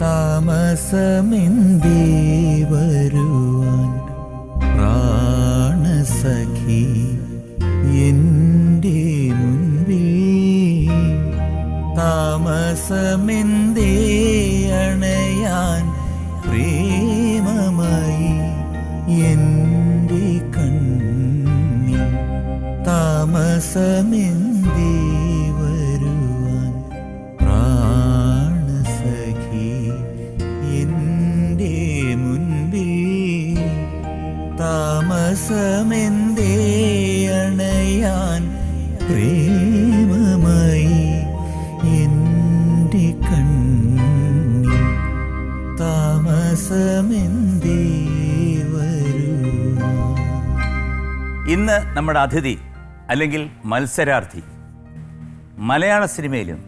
താമസമെന്തേ വരുവാൻ പ്രാണസഖി എൻ്റെ മുൻപിൽ, താമസമെന്തേ അണയാൻ പ്രേമമായി എൻ്റെ കണ്ണിൽ, താമസമെന്തേ വരുവാൻ പ്രാണസഖി എൻ്റെ മുൻപിൽ, താമസമെന്തേ അണയാൻ പ്രേമമായി എൻ്റെ കണ്ണിൽ, താമസമെന്തേ വരുവാൻ. ഇന്ന് നമ്മുടെ അതിഥി അല്ലെങ്കിൽ മത്സരാർത്ഥി മലയാള സിനിമയിലും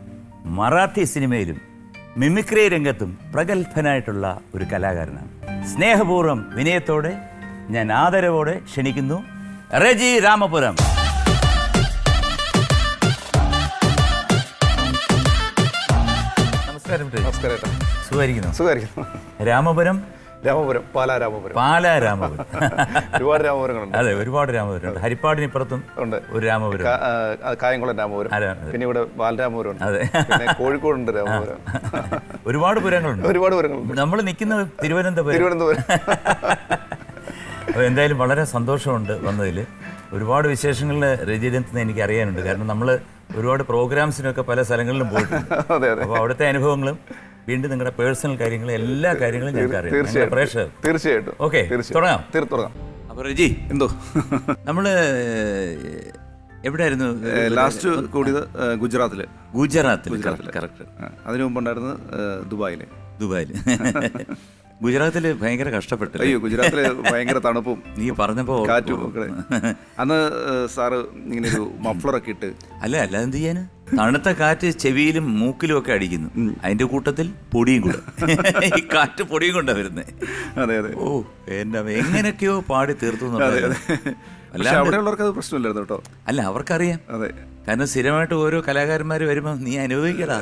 മറാഠി സിനിമയിലും മിമിക്രി രംഗത്തും പ്രഗത്ഭനായിട്ടുള്ള ഒരു കലാകാരനാണ്. സ്നേഹപൂർവ്വം വിനയത്തോടെ ഞാൻ ആദരവോടെ ക്ഷണിക്കുന്നു റെജി രാമപുരം. നമസ്കാരം. നമസ്കാരം. സുഖമായിരിക്കുന്നു. രാമപുരം, പാലാ രാമപുരം. ഒരുപാട് രാമപുരങ്ങളുണ്ട്. അതെ, ഒരുപാട് രാമപുരമുണ്ട്. ഹരിപ്പാടിനിപ്പുറത്തും ഉണ്ട് ഒരു രാമപുരം, കായംകുളം രാമപുരം, പിന്നെ ഇവിടെ ബാലരാമപുരം ഉണ്ട്. അതെ, കോഴിക്കോടുണ്ട് രാമപുരം. ഒരുപാട് പുരങ്ങളുണ്ട്. നമ്മൾ നിൽക്കുന്നത് തിരുവനന്തപുരം. അപ്പോൾ എന്തായാലും വളരെ സന്തോഷമുണ്ട് വന്നതിൽ. ഒരുപാട് വിശേഷങ്ങളിൽ രചിതത്തിന് എനിക്ക് അറിയാനുണ്ട്. കാരണം നമ്മൾ ഒരുപാട് പ്രോഗ്രാംസിനൊക്കെ പല സ്ഥലങ്ങളിലും പോയിട്ടുണ്ട്. അപ്പോൾ അവിടുത്തെ അനുഭവങ്ങളും വീണ്ടും നിങ്ങളുടെ പേഴ്സണൽ കാര്യങ്ങളും എല്ലാ കാര്യങ്ങളും ഞങ്ങൾക്ക് അറിയാം. തീർച്ചയായിട്ടും. ഓക്കെ, തുടങ്ങാം. അപ്പോൾ റെജി, എന്തോ നമ്മൾ എവിടെയായിരുന്നു ലാസ്റ്റ് കൂടിയത്? ഗുജറാത്തിൽ. കറക്റ്റ്. അതിനു മുമ്പുണ്ടായിരുന്നത് ദുബായിൽ. ഗുജറാത്തിൽ ഭയങ്കര കഷ്ടപ്പെട്ടു. അയ്യോ, ഗുജറാത്തില് ഭയങ്കര തണുപ്പും നീ പറഞ്ഞപ്പോ കാറ്റും ഒക്കെ. അന്ന് സാറ് ഇങ്ങനെ ഒരു മഫ്ലറൊക്കെ ഇട്ട്. അല്ല എന്ത് ചെയ്യാന്, തണുത്ത കാറ്റ് ചെവിയിലും മൂക്കിലും ഒക്കെ അടിക്കുന്നു. അതിന്റെ കൂട്ടത്തിൽ പൊടിയും കൂടെ. ഈ കാറ്റ് പൊടിയും കൊണ്ടാ വരുന്നേ. അതെ. ഓ, എന്റെ എങ്ങനെയൊക്കെയോ പാടി തീർത്തു. അവിടെയുള്ളവർക്ക് അത് പ്രശ്നമില്ലായിരുന്നു കേട്ടോ. അല്ല, അവർക്കറിയാം. അതെ, കാരണം സ്ഥിരമായിട്ട് ഓരോ കലാകാരന്മാർ വരുമ്പോൾ നീ അനുഭവിക്കടാ,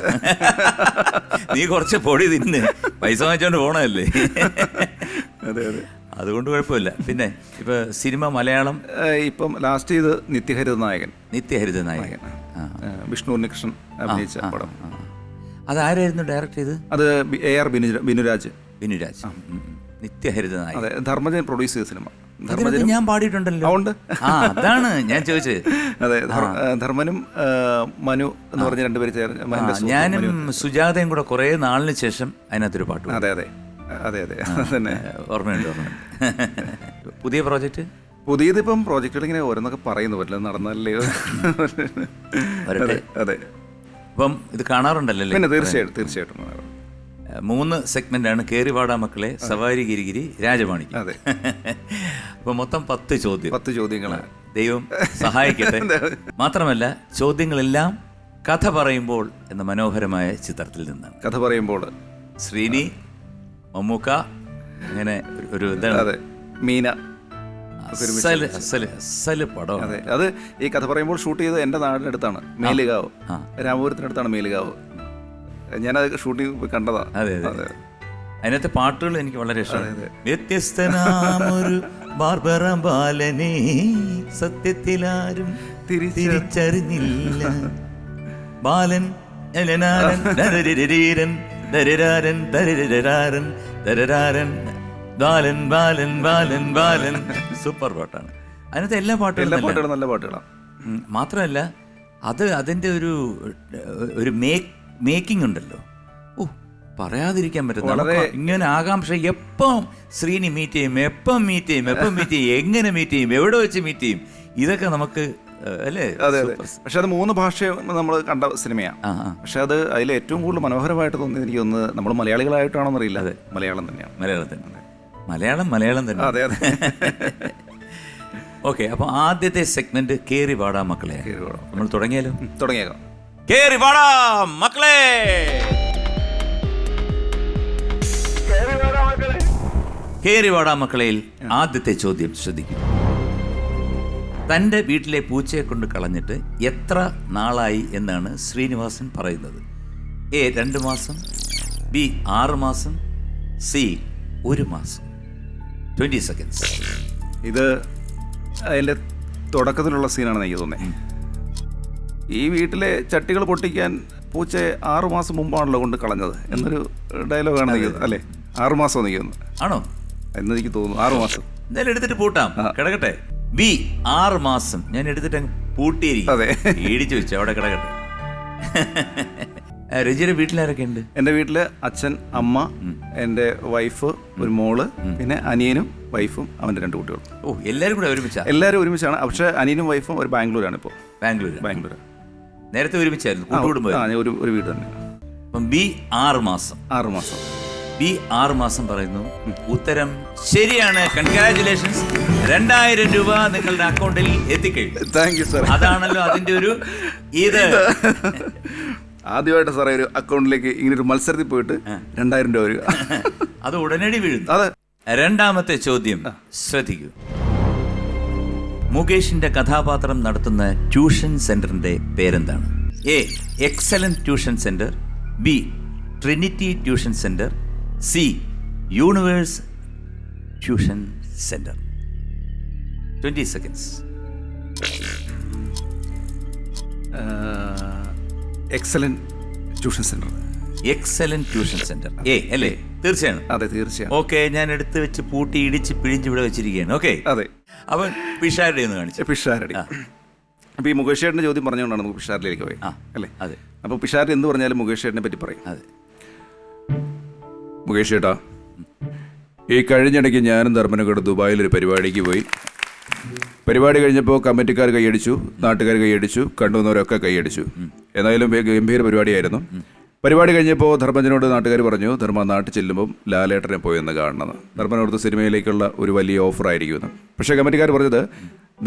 നീ കുറച്ച് പൊടി തിന്ന് പൈസ വാങ്ങിച്ചോണ്ട് പോണല്ലേ. അതെ. അതുകൊണ്ട് കുഴപ്പമില്ല. പിന്നെ ഇപ്പൊ സിനിമ മലയാളം ഇപ്പം ലാസ്റ്റ് ചെയ്ത് നിത്യഹരിത നായകൻ. വിഷ്ണു ഉണ്ണികൃഷ്ണൻ അഭിനയിച്ച പടം. അതാരായിരുന്നു ഡയറക്റ്റ് ചെയ്ത്? അത് AR ബിനുരാജ്. നിത്യഹരിത നായകൻ. അതെ, ധർമ്മജൻ പ്രൊഡ്യൂസ് ചെയ്ത സിനിമ. ഞാൻ പാടിയിട്ടുണ്ടല്ലോ. അതാണ് ഞാൻ ചോദിച്ചത്. അതെ, ധർമ്മനും മനു എന്ന് പറഞ്ഞ രണ്ടുപേര് ചേർന്ന്. ഞാനും സുജാതയും കൂടെ കുറെ നാളിന് ശേഷം അതിനകത്തൊരു പാട്ട്. അതെ തന്നെ ഓർമ്മയുണ്ട്. പുതിയ പ്രോജക്റ്റ്? പുതിയതിപ്പം പ്രോജക്റ്റുകൾ ഇങ്ങനെ ഓരോന്നൊക്കെ പറയുന്നു, പറ്റില്ല നടന്നല്ലേ. അതെ. അപ്പം ഇത് കാണാറുണ്ടല്ലോ? പിന്നെ തീർച്ചയായിട്ടും 3 സെഗ്മെന്റാണ്. കേറിവാടാ മക്കളെ, സവാരി ഗിരിഗിരി, രാജമാണിക്യം. അതെ. അപ്പൊ മൊത്തം 10 ചോദ്യങ്ങളാണ്. ദൈവം സഹായിക്കട്ടെ. മാത്രമല്ല, ചോദ്യങ്ങളെല്ലാം കഥ പറയുമ്പോൾ എന്ന മനോഹരമായ ചിത്രത്തിൽ നിന്നാണ്. കഥ പറയുമ്പോൾ ശ്രീനി, മമ്മൂക്ക, അങ്ങനെ ഒരു ഇതാണ്. മീന പടം. അതെ, അത് ഈ കഥ പറയുമ്പോൾ ഷൂട്ട് ചെയ്ത് എൻ്റെ നാടിനടുത്താണ്, മേലുകാവ്, രാമപുരത്തിനടുത്താണ് മേലുകാവ്. ഞാനത് ഷൂട്ടിംഗ് കണ്ടതാ. അതെ. അതിനകത്തെ പാട്ടുകൾ എനിക്ക് വളരെ ഇഷ്ടമാണ്. വ്യത്യസ്തനാമൊരു ബാർബറ ബാലനെ സത്യത്തിലാരും തിരിച്ചറിഞ്ഞില്ല, ബാലൻ സൂപ്പർ പാട്ടാണ്. അതിനകത്ത് എല്ലാ പാട്ടുകളും നല്ല പാട്ടുകളാണ്. മാത്രമല്ല അതിൻ്റെ ഒരു മേക്കിംഗ് ഉണ്ടല്ലോ. ഓ, പറയാതിരിക്കാൻ പറ്റും. ഇങ്ങനെ ആകാംക്ഷ, എപ്പം ശ്രീനി മീറ്റ് ചെയ്യും, എപ്പം മീറ്റ് ചെയ്യും, എങ്ങനെ മീറ്റ് ചെയ്യും, എവിടെ വെച്ച് മീറ്റ് ചെയ്യും, ഇതൊക്കെ നമുക്ക് അല്ലേ. പക്ഷെ അത് 3 ഭാഷ നമ്മൾ കണ്ട സിനിമയാണ്. പക്ഷെ അത് അതിൽ ഏറ്റവും കൂടുതൽ മനോഹരമായിട്ട് തോന്നിയത് എനിക്ക് ഒന്ന്, നമ്മൾ മലയാളികളായിട്ടാണോന്ന് അറിയില്ല, അതെ, മലയാളം തന്നെയാണ്. മലയാളം തന്നെ. അതെ. ഓക്കെ, അപ്പൊ ആദ്യത്തെ സെഗ്മെന്റ് കേറി വാടാ മക്കളെ. നമ്മൾ തുടങ്ങിയേക്കാം. കേറി വാടാ മക്കളെ. കേറിവാടാ മക്കളയിൽ ആദ്യത്തെ ചോദ്യം ശ്രദ്ധിക്കും. തൻ്റെ വീട്ടിലെ പൂച്ചയെ കൊണ്ട് കളഞ്ഞിട്ട് എത്ര നാളായി എന്നാണ് ശ്രീനിവാസൻ പറയുന്നത്? A 2 മാസം, ബി 6 മാസം, സി 1 മാസം. 20 seconds. ഇത് അതിൻ്റെ തുടക്കത്തിലുള്ള സീനാണെന്ന് എനിക്ക് തോന്നുന്നത്. ഈ വീട്ടിലെ ചട്ടികൾ പൊട്ടിക്കാൻ പൂച്ചയെ 6 മാസം മുമ്പാണല്ലോ കൊണ്ട് കളഞ്ഞത് എന്നൊരു ഡയലോഗാണ് എനിക്ക് അല്ലേ? 6 മാസം എനിക്ക് തോന്നുന്നു. ആണോ എന്നെനിക്ക് തോന്നുന്നു 6 മാസം. എന്തായാലും എടുത്തിട്ട് പൂട്ടാം, കിടക്കട്ടെ. ബി 6 മാസം. ഞാൻ എടുത്തിട്ട് അങ്ങ് പൂട്ടിയിരിക്കും. അതെ, ഇടിച്ചു വെച്ചു, അവിടെ കിടക്കട്ടെ. രജിയുടെ വീട്ടിലാരൊക്കെ ഉണ്ട്? എൻ്റെ വീട്ടിൽ അച്ഛൻ, അമ്മ, എൻ്റെ വൈഫ്, ഒരു മോള്, പിന്നെ അനിയനും വൈഫും അവൻ്റെ 2 കുട്ടികളും. ഓ, എല്ലാവരും കൂടെ ഒരുമിച്ചാ? എല്ലാവരും ഒരുമിച്ചാണ്. പക്ഷേ അനിയനും വൈഫും ഒരു ബാംഗ്ലൂരാണ് ഇപ്പോൾ. ബാംഗ്ലൂർ. നേരത്തെ ഒരുമിച്ചായിരുന്നു, കൂട്ടുകുടുംബം? ഒരു വീട് തന്നെ. അപ്പം ബി 6 മാസം. 6 മാസം. ബി 6 മാസം പറയുന്നു. ഉത്തരം ശരിയാണ്. കൺഗ്രാറ്റുലേഷൻസ്. 2000 രൂപ നിങ്ങളുടെ അക്കൗണ്ടിൽ എത്തിക്കഴിഞ്ഞു. Thank you sir. അതാണല്ലോ അതിന്റെ ഒരു ഇത്. ആദ്യമായിട്ട് സാറേ ഒരു അക്കൗണ്ടിലേക്ക് ഇങ്ങനെ ഒരു മത്സരത്തിൽ പോയിട്ട് 2000 രൂപ വരിക. അത് ഉടനടി വീഴുന്നു. അതെ. രണ്ടാമത്തെ ചോദ്യം ശ്രദ്ധിക്കൂ. മുകേഷിന്റെ കഥാപാത്രം നടത്തുന്ന ട്യൂഷൻ സെന്ററിന്റെ പേരെന്താണ്? A excellent tuition centre, B Trinity tuition centre, C universe tuition centre. 20 seconds. Excellent tuition centre. Excellent tuition centre. A അല്ലേ? തീർച്ചയാണ്. അതെ, തീർച്ചയായും. ഓക്കെ, ഞാൻ എടുത്ത് വെച്ച് പൂട്ടി ഇടിച്ച് പിഴിഞ്ഞ് ഇവിടെ വെച്ചിരിക്കുകയാണ്. ഓക്കെ, അതെ. അവൻ പിഷാരുടെ ഒന്ന് കാണിച്ചു. പിഷാരടി. അപ്പോൾ ഈ മുകേഷ് ചേട്ടൻ്റെ ചോദ്യം പറഞ്ഞുകൊണ്ടാണ് നമുക്ക് പിഷാരിലേക്ക് പോയി അല്ലേ? അതെ. അപ്പോൾ പിഷാരടി എന്ത് പറഞ്ഞാലും മുകേഷ് ചേട്ടനെ പറ്റി പറയും. അതെ. മുകേഷ് ചേട്ടാ, ഈ കഴിഞ്ഞിടയ്ക്ക് ഞാനും ധർമ്മനും കൂടെ ദുബായിലൊരു പരിപാടിക്ക് പോയി. പരിപാടി കഴിഞ്ഞപ്പോൾ കമ്മിറ്റിക്കാർ കൈയടിച്ചു, നാട്ടുകാർ കൈയടിച്ചു, കണ്ടുവന്നവരൊക്കെ കൈയടിച്ചു. എന്തായാലും ഗംഭീര പരിപാടിയായിരുന്നു. പരിപാടി കഴിഞ്ഞപ്പോൾ ധർമ്മജനോട് നാട്ടുകാർ പറഞ്ഞു, ധർമ്മ നാട്ടിൽ ചെല്ലുമ്പം ലാലേട്ടനെ പോയെന്ന് കാണണമെന്ന്. ധർമ്മനോടത്ത് സിനിമയിലേക്കുള്ള ഒരു വലിയ ഓഫർ ആയിരിക്കുമെന്ന്. പക്ഷേ കമ്മിറ്റിക്കാർ പറഞ്ഞത്,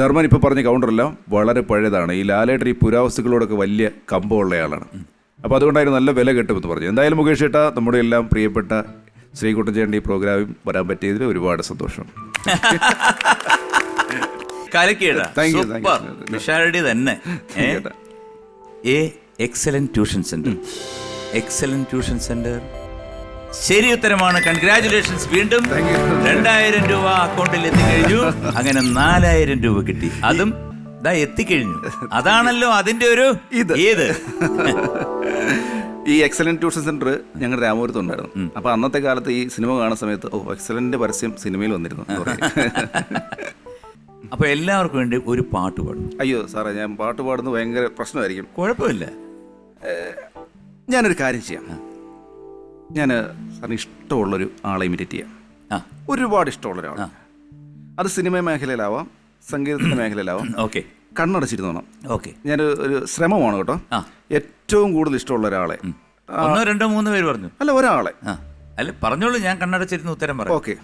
ധർമ്മൻ ഇപ്പോൾ പറഞ്ഞ കൗണ്ടറെല്ലാം വളരെ പഴയതാണ്, ഈ ലാലേട്ടൻ ഈ പുരാവസ്തുക്കളോടൊക്കെ വലിയ കമ്പമുള്ളയാളാണ്, അപ്പോൾ അതുകൊണ്ടായിരുന്നു നല്ല വില കിട്ടുമെന്ന് പറഞ്ഞു. എന്തായാലും മുകേഷ് ചേട്ടാ, നമ്മുടെ എല്ലാം പ്രിയപ്പെട്ട ശ്രീകുട്ടൻ ചേട്ടൻ ഈ പ്രോഗ്രാമിൽ വരാൻ പറ്റിയതിൽ ഒരുപാട് സന്തോഷം. തന്നെ. A excellent tuition centre. Excellent tuition centre ശരി ഉത്തരമാണ്. കൺഗ്രാറ്റുലേഷൻസ്. വീണ്ടും 2000 രൂപ അക്കൗണ്ടിൽ എത്തിക്കഴിഞ്ഞു. അങ്ങനെ 4000 രൂപ കിട്ടി. അതും എത്തിക്കഴിഞ്ഞു. അതാണല്ലോ അതിന്റെ ഒരു ഏത്. ഈ എക്സലന്റ് ട്യൂഷൻ സെന്റർ ഞങ്ങളുടെ രാമപുരത്ത് ഉണ്ടായിരുന്നു. അപ്പോൾ അന്നത്തെ കാലത്ത് ഈ സിനിമ കാണുന്ന സമയത്ത് എക്സലന്റ് പരസ്യം സിനിമയിൽ വന്നിരുന്നു. അപ്പോൾ എല്ലാവർക്കും വേണ്ടി ഒരു പാട്ട് പാടും. അയ്യോ സാറേ, ഞാൻ പാട്ട് പാടുന്നത് ഭയങ്കര പ്രശ്നമായിരിക്കും. കുഴപ്പമില്ല, ഞാനൊരു കാര്യം ചെയ്യാം. ഞാൻ സാറിന് ഇഷ്ടമുള്ളൊരു ആളെ ഇമിറ്റേറ്റ് ചെയ്യാം. ഒരുപാട് ഇഷ്ടമുള്ള ഒരാൾ. അത് സിനിമ മേഖലയിലാവാം, സംഗീതത്തിൻ്റെ മേഖലയിലാവാം. ഓക്കെ, കണ്ണടച്ചിരുന്നോണം. ഓക്കെ, ഞാനൊരു ശ്രമമാണ് കേട്ടോ. ഏറ്റവും കൂടുതൽ ഇഷ്ടമുള്ള ഒരാളെ. 1, 2, 3 പേര് പറഞ്ഞു. അല്ല, ഒരാളെ. അല്ല, പറഞ്ഞോളൂ, ഞാൻ കണ്ണടച്ചിരുന്ന് ഉത്തരം പറയാം. ഓക്കെ,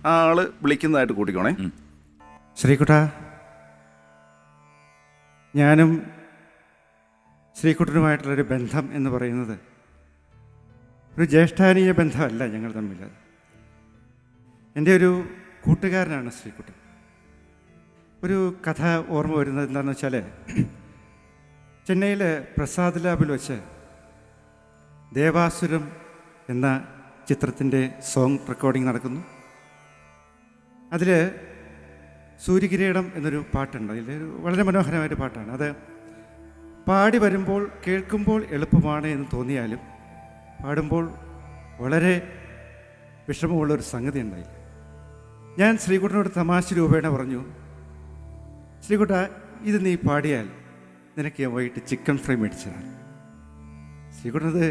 ആ ആള് വിളിക്കുന്നതായിട്ട് കൂട്ടിക്കോണേ. ശ്രീകുട്ട, ഞാനും ശ്രീകുട്ടനുമായിട്ടുള്ളൊരു ബന്ധം എന്ന് പറയുന്നത് ഒരു ജ്യേഷ്ഠാനീയ ബന്ധമല്ല ഞങ്ങൾ തമ്മിൽ. എൻ്റെ ഒരു കൂട്ടുകാരനാണ് ശ്രീകുട്ടൻ. ഒരു കഥ ഓർമ്മ വരുന്നത് എന്താണെന്ന് വെച്ചാൽ, ചെന്നൈയിലെ പ്രസാദ് ലാബിൽ വെച്ച് ദേവാസുരം എന്ന ചിത്രത്തിൻ്റെ സോങ് റെക്കോർഡിംഗ് നടക്കുന്നു. അതിൽ സൂര്യകിരീടം എന്നൊരു പാട്ടുണ്ട്. അതിൽ വളരെ മനോഹരമായൊരു പാട്ടാണ്. അത് പാടി വരുമ്പോൾ കേൾക്കുമ്പോൾ എളുപ്പമാണ് എന്ന് തോന്നിയാലും പാടുമ്പോൾ വളരെ വിഷമമുള്ളൊരു സംഗതി ഉണ്ടായി. ഞാൻ ശ്രീകുട്ടനോട് തമാശ രൂപേണ പറഞ്ഞു, ശ്രീകുട്ട, ഇത് നീ പാടിയാൽ നിനക്ക് ഞാൻ വൈകിട്ട് ചിക്കൻ ഫ്രൈ മേടിച്ചതാണ്. ശ്രീകുട്ടനത്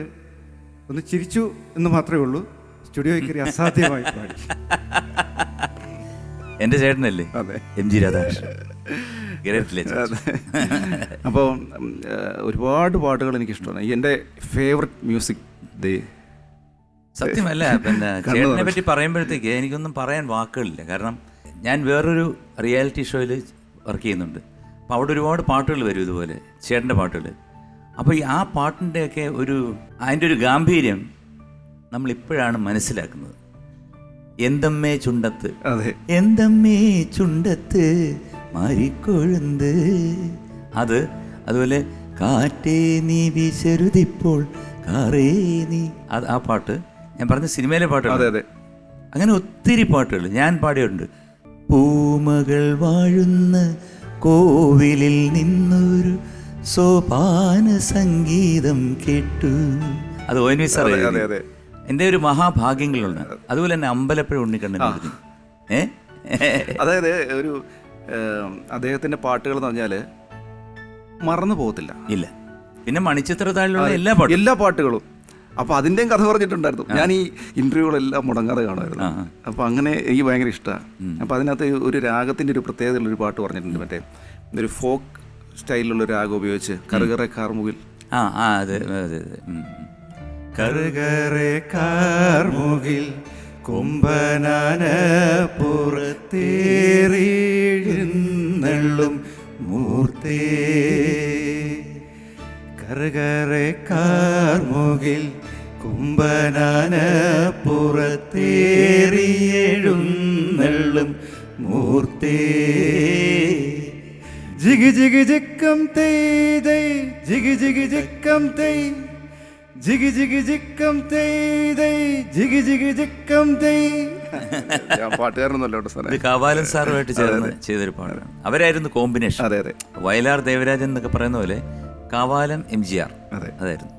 ഒന്ന് ചിരിച്ചു എന്ന് മാത്രമേ ഉള്ളൂ. സ്റ്റുഡിയോയിൽ കയറി അസാധ്യമായി പാടി. എൻ്റെ ചേട്ടനല്ലേ? അതെ, MG രാധാകൃഷ്ണൻ. അപ്പോൾ ഒരുപാട് പാട്ടുകൾ എനിക്കിഷ്ടമാണ്. എൻ്റെ ഫേവററ്റ് മ്യൂസിക് സത്യമല്ല. പിന്നെ ചേട്ടനെ പറ്റി പറയുമ്പോഴത്തേക്ക് എനിക്കൊന്നും പറയാൻ വാക്കുകളില്ല. കാരണം ഞാൻ വേറൊരു റിയാലിറ്റി ഷോയിൽ വർക്ക് ചെയ്യുന്നുണ്ട്. അപ്പോൾ അവിടെ ഒരുപാട് പാട്ടുകൾ വരും ഇതുപോലെ, ചേട്ടൻ്റെ പാട്ടുകൾ. അപ്പോൾ ഈ ആ പാട്ടിൻ്റെയൊക്കെ അതിൻ്റെ ഒരു ഗാംഭീര്യം നമ്മളിപ്പോഴാണ് മനസ്സിലാക്കുന്നത്. എന്തമ്മേ ചുണ്ടത്ത്, എന്തമ്മേ ചുണ്ടത്ത് മാരിക്കൊഴുന്ത്, അതുപോലെ കാറ്റേ നീ വിശരുതിപ്പോൾ കാറേ നീ അത് ആ പാട്ട് ഞാൻ പറഞ്ഞ സിനിമയിലെ അതെ പാട്ടാണ്. അതെ. അങ്ങനെ ഒത്തിരി പാട്ടുകൾ ഞാൻ പാടിയിട്ടുണ്ട്. പൂമകൾ വാഴുന്ന കോവിലിൽ നിന്നൊരു സോപാന സംഗീതം കേട്ടു. അത് ONV സാർ അതെ, എഴുതി. അതെ. എൻ്റെ ഒരു മഹാഭാഗ്യങ്ങളുണ്ട്. അതുപോലെ തന്നെ അമ്പലപ്പുഴ ഉണ്ണിക്കണ്ണൻ എഴുതി. അതായത് ഒരു അദ്ദേഹത്തിൻ്റെ പാട്ടുകൾ എന്ന് പറഞ്ഞാൽ മറന്നു പോകത്തില്ല. ഇല്ല. പിന്നെ മണിച്ചിത്രത്താഴിലുള്ള എല്ലാ പാട്ടുകളും. അപ്പോൾ അതിൻ്റെയും കഥ പറഞ്ഞിട്ടുണ്ടായിരുന്നു. ഞാൻ ഈ ഇൻ്റർവ്യൂകളെല്ലാം മുടങ്ങാതെ കാണുമായിരുന്നു. അപ്പോൾ അങ്ങനെ എനിക്ക് ഭയങ്കര ഇഷ്ടമാണ്. അപ്പോൾ അതിനകത്ത് ഒരു രാഗത്തിൻ്റെ ഒരു പ്രത്യേകതയുള്ളൊരു പാട്ട് പറഞ്ഞിട്ടുണ്ട്. മറ്റേ ഒരു ഫോക്ക് സ്റ്റൈലിലുള്ള രാഗം ഉപയോഗിച്ച് കറുകറെ കാർമുകിൽ. അതെ അതെ. കറുകറെ കാർമുകിൽ കുംഭനാന പുറത്തേറിഴുന്നള്ളും മൂർത്തേ. കറുകറെ കാർമുകിൽ കുംഭനാന പുറത്തേറിയെഴുന്നള്ളും മൂർത്തേ. ജിഗി ജിഗി ജിക്കം തെയ് തെയ് ജിഗി ജിഗി ജിക്കം തെയ് ജിഗി ജിഗി ജിക്കം തെയ് തെയ് ജിഗി ജിഗി ജിക്കം തെയ്. പാട്ടുകാരനൊന്നുമല്ല കേട്ടോ സാറേ. ഇത് കാവാലൻ സാറുമായിട്ട് ചേർന്ന് ചെയ്തൊരു പാട്ടാണ്. അവരായിരുന്നു കോമ്പിനേഷൻ. അതെ അതെ. വയലാർ ദേവരാജൻ എന്നൊക്കെ പറയുന്ന പോലെ കാവാലം MGR അതെ. അതായിരുന്നു.